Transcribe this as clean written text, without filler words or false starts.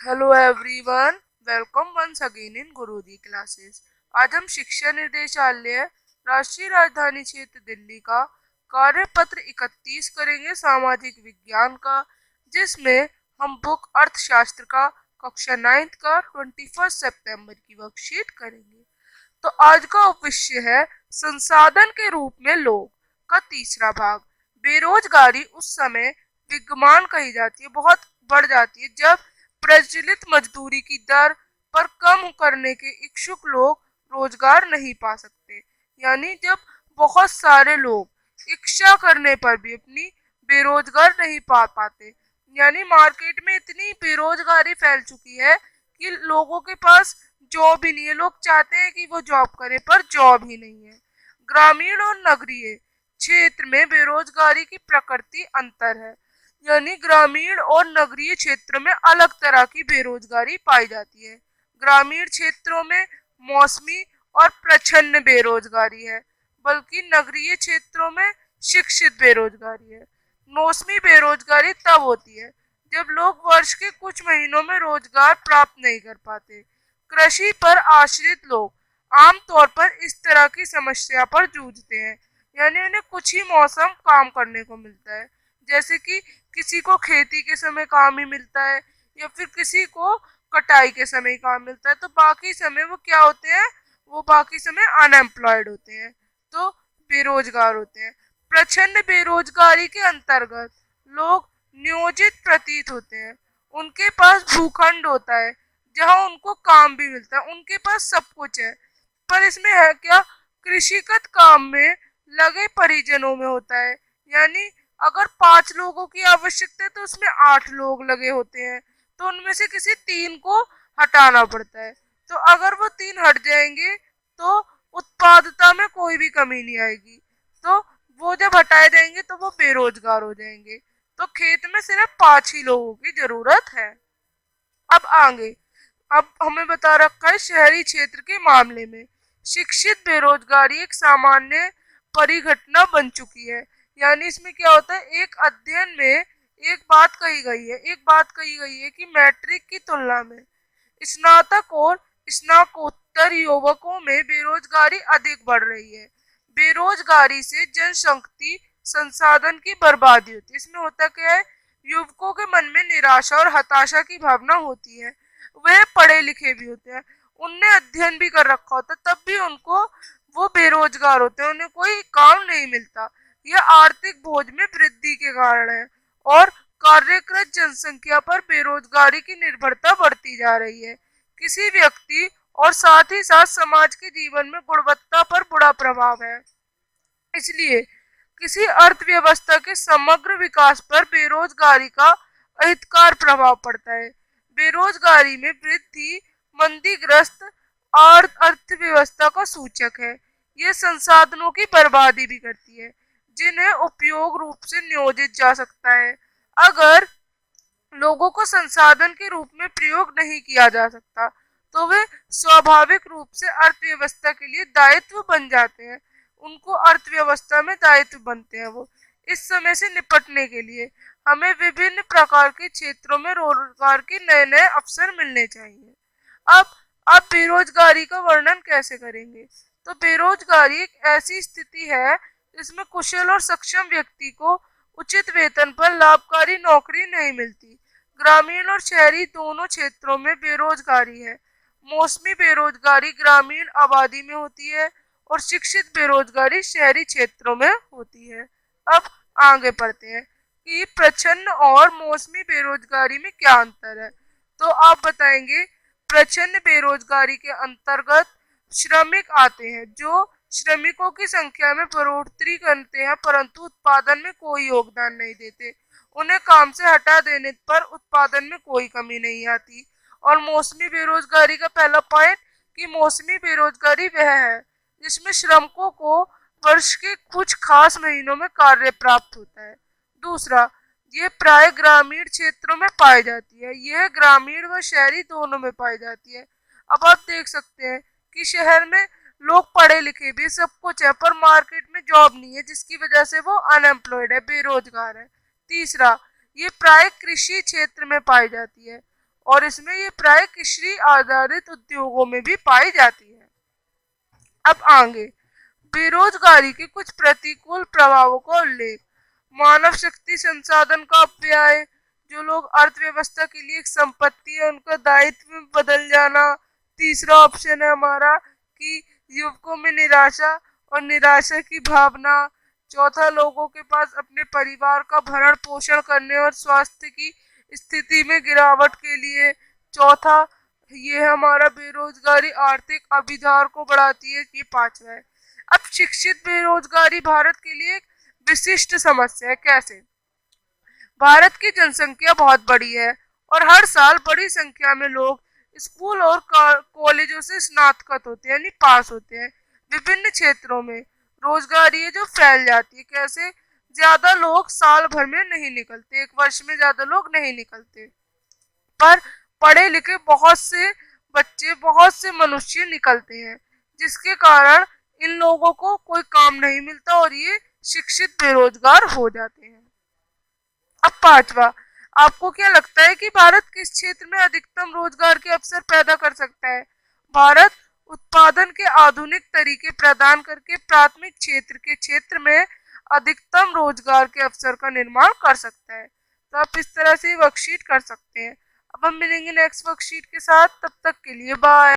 Hello everyone, welcome once again in Guruji classes. आज हम शिक्षा निर्देशालय राष्ट्रीय राजधानी क्षेत्र दिल्ली का कार्यपत्र 31 करेंगे सामाजिक विज्ञान का, जिसमें हम बुक अर्थशास्त्र का कक्षा 9th का 21 सितंबर की वर्कशीट करेंगे। तो आज का विषय है संसाधन के रूप में लोग का तीसरा भाग। बेरोजगारी उस समय विद्यमान कही जाती है, बहुत बढ़ जाती है, जब प्रचलित मजदूरी की दर पर कम करने के इच्छुक लोग रोजगार नहीं पा सकते। यानी जब बहुत सारे लोग इच्छा करने पर भी अपनी बेरोजगार नहीं पा पाते, यानी मार्केट में इतनी बेरोजगारी फैल चुकी है कि लोगों के पास जॉब ही नहीं है। लोग चाहते हैं कि वो जॉब करें पर जॉब ही नहीं है। ग्रामीण और नगरीय क्षेत्र में बेरोजगारी की प्रकृति अंतर है, यानी ग्रामीण और नगरीय क्षेत्र में अलग तरह की बेरोजगारी पाई जाती है। ग्रामीण क्षेत्रों में मौसमी और प्रच्छन्न बेरोजगारी है, बल्कि नगरीय क्षेत्रों में शिक्षित बेरोजगारी है। मौसमी बेरोजगारी तब होती है जब लोग वर्ष के कुछ महीनों में रोजगार प्राप्त नहीं कर पाते। कृषि पर आश्रित लोग आमतौर पर इस तरह की समस्या पर जूझते हैं, यानी उन्हें कुछ ही मौसम काम करने को मिलता है, जैसे कि किसी को खेती के समय काम ही मिलता है या फिर किसी को कटाई के समय काम मिलता है। तो बाकी समय वो क्या होते हैं, वो बाकी समय अनएम्प्लॉयड होते हैं, तो बेरोजगार होते हैं। प्रचंड बेरोजगारी के अंतर्गत लोग नियोजित प्रतीत होते हैं। उनके पास भूखंड होता है जहां उनको काम भी मिलता है, उनके पास सब कुछ है, पर इसमें है क्या, कृषिगत काम में लगे परिजनों में होता है। यानी अगर 5 लोगों की आवश्यकता है तो उसमें 8 लोग लगे होते हैं, तो उनमें से किसी 3 को हटाना पड़ता है। तो अगर वो 3 हट जाएंगे तो उत्पादकता में कोई भी कमी नहीं आएगी, तो वो जब हटाए जाएंगे तो वो बेरोजगार हो जाएंगे। तो खेत में सिर्फ 5 ही लोगों की जरूरत है। अब आगे, अब हमें बता रखा है शहरी क्षेत्र के मामले में शिक्षित बेरोजगारी एक सामान्य परिघटना बन चुकी है। यानी इसमें क्या होता है, एक अध्ययन में एक बात कही गई है कि मैट्रिक की तुलना में स्नातक और स्नातकोत्तर युवकों में बेरोजगारी अधिक बढ़ रही है। बेरोजगारी से जनशक्ति संसाधन की बर्बादी होती है। इसमें होता क्या है, युवकों के मन में निराशा और हताशा की भावना होती है। वह पढ़े लिखे भी होते हैं, उनने अध्ययन भी कर रखा होता है, तब भी उनको वो बेरोजगार होते हैं, उन्हें कोई काम नहीं मिलता। यह आर्थिक बोझ में वृद्धि के कारण है और कार्यरत जनसंख्या पर बेरोजगारी की निर्भरता बढ़ती जा रही है। किसी व्यक्ति और साथ ही साथ समाज के जीवन में गुणवत्ता पर बुरा प्रभाव है। इसलिए किसी अर्थव्यवस्था के समग्र विकास पर बेरोजगारी का अहितकार प्रभाव पड़ता है। बेरोजगारी में वृद्धि मंदीग्रस्त अर्थव्यवस्था का सूचक है। यह संसाधनों की बर्बादी भी करती है जिन्हें उपयोग रूप से नियोजित जा सकता है। अगर लोगों को संसाधन के रूप में प्रयोग नहीं किया जा सकता तो वे स्वाभाविक रूप से अर्थव्यवस्था के लिए दायित्व बन जाते हैं, उनको अर्थव्यवस्था में दायित्व बनते हैं वो। इस समय से निपटने के लिए हमें विभिन्न प्रकार के क्षेत्रों में रोजगार के नए नए अवसर मिलने चाहिए। अब आप बेरोजगारी का वर्णन कैसे करेंगे, तो बेरोजगारी एक ऐसी स्थिति है जिसमें कुशल और सक्षम व्यक्ति को उचित वेतन पर लाभकारी नौकरी नहीं मिलती। ग्रामीण और शहरी दोनों क्षेत्रों में बेरोजगारी है। मौसमी बेरोजगारी ग्रामीण आबादी में होती है और शिक्षित बेरोजगारी शहरी क्षेत्रों में होती है। अब आगे बढ़ते हैं कि प्रच्छन्न और मौसमी बेरोजगारी में क्या अंतर है। तो आप बताएंगे, प्रच्छन्न बेरोजगारी के अंतर्गत श्रमिक आते हैं जो श्रमिकों की संख्या में बढ़ोतरी करते हैं परंतु उत्पादन में कोई योगदान नहीं देते। उन्हें काम से हटा देने पर उत्पादन में कोई कमी नहीं आती। और मौसमी बेरोजगारी का पहला पॉइंट कि मौसमी बेरोजगारी वह है जिसमें श्रमिकों को वर्ष के कुछ खास महीनों में कार्य प्राप्त होता है। दूसरा, ये प्राय ग्रामीण क्षेत्रों में पाई जाती है, यह ग्रामीण व शहरी दोनों में पाई जाती है। अब आप देख सकते हैं कि शहर में लोग पढ़े लिखे भी सब कुछ है पर मार्केट में जॉब नहीं है, जिसकी वजह से वो अनएम्प्लॉयड है, बेरोजगार है। तीसरा, ये प्राय कृषि क्षेत्र में पाई जाती है और इसमें ये प्राय कृषि आधारित उद्योगों में भी पाई जाती है। अब आगे बेरोजगारी के कुछ प्रतिकूल प्रभावों का उल्लेख। मानव शक्ति संसाधन का अपव्यय, जो लोग अर्थव्यवस्था के लिए एक संपत्ति है उनका दायित्व में बदल जाना। तीसरा ऑप्शन है हमारा कि युवकों में निराशा और निराशा की भावना। चौथा, लोगों के पास अपने परिवार का भरण पोषण करने और स्वास्थ्य की स्थिति में गिरावट के लिए। चौथा, ये हमारा बेरोजगारी आर्थिक अभिधार को बढ़ाती है। ये पांचवा है। अब शिक्षित बेरोजगारी भारत के लिए एक विशिष्ट समस्या है। कैसे? भारत की जनसंख्या बहुत बड़ी है और हर साल बड़ी संख्या में लोग स्कूल और कॉलेजों से स्नातक होते हैं, यानी पास होते हैं। विभिन्न क्षेत्रों में रोजगारी है जो फैल जाती है। कैसे? ज्यादा लोग साल भर में नहीं निकलते, एक वर्ष में ज्यादा लोग नहीं निकलते, पर पढ़े लिखे बहुत से बच्चे, बहुत से मनुष्य निकलते हैं, जिसके कारण इन लोगों को कोई काम नहीं मिलता और ये शिक्षित बेरोजगार हो जाते हैं। अब पांचवा, आपको क्या लगता है कि भारत किस क्षेत्र में अधिकतम रोजगार के अवसर पैदा कर सकता है? भारत उत्पादन के आधुनिक तरीके प्रदान करके प्राथमिक क्षेत्र के क्षेत्र में अधिकतम रोजगार के अवसर का निर्माण कर सकता है। तो आप इस तरह से वर्कशीट कर सकते हैं। अब हम मिलेंगे नेक्स्ट वर्कशीट के साथ, तब तक के लिए बाय।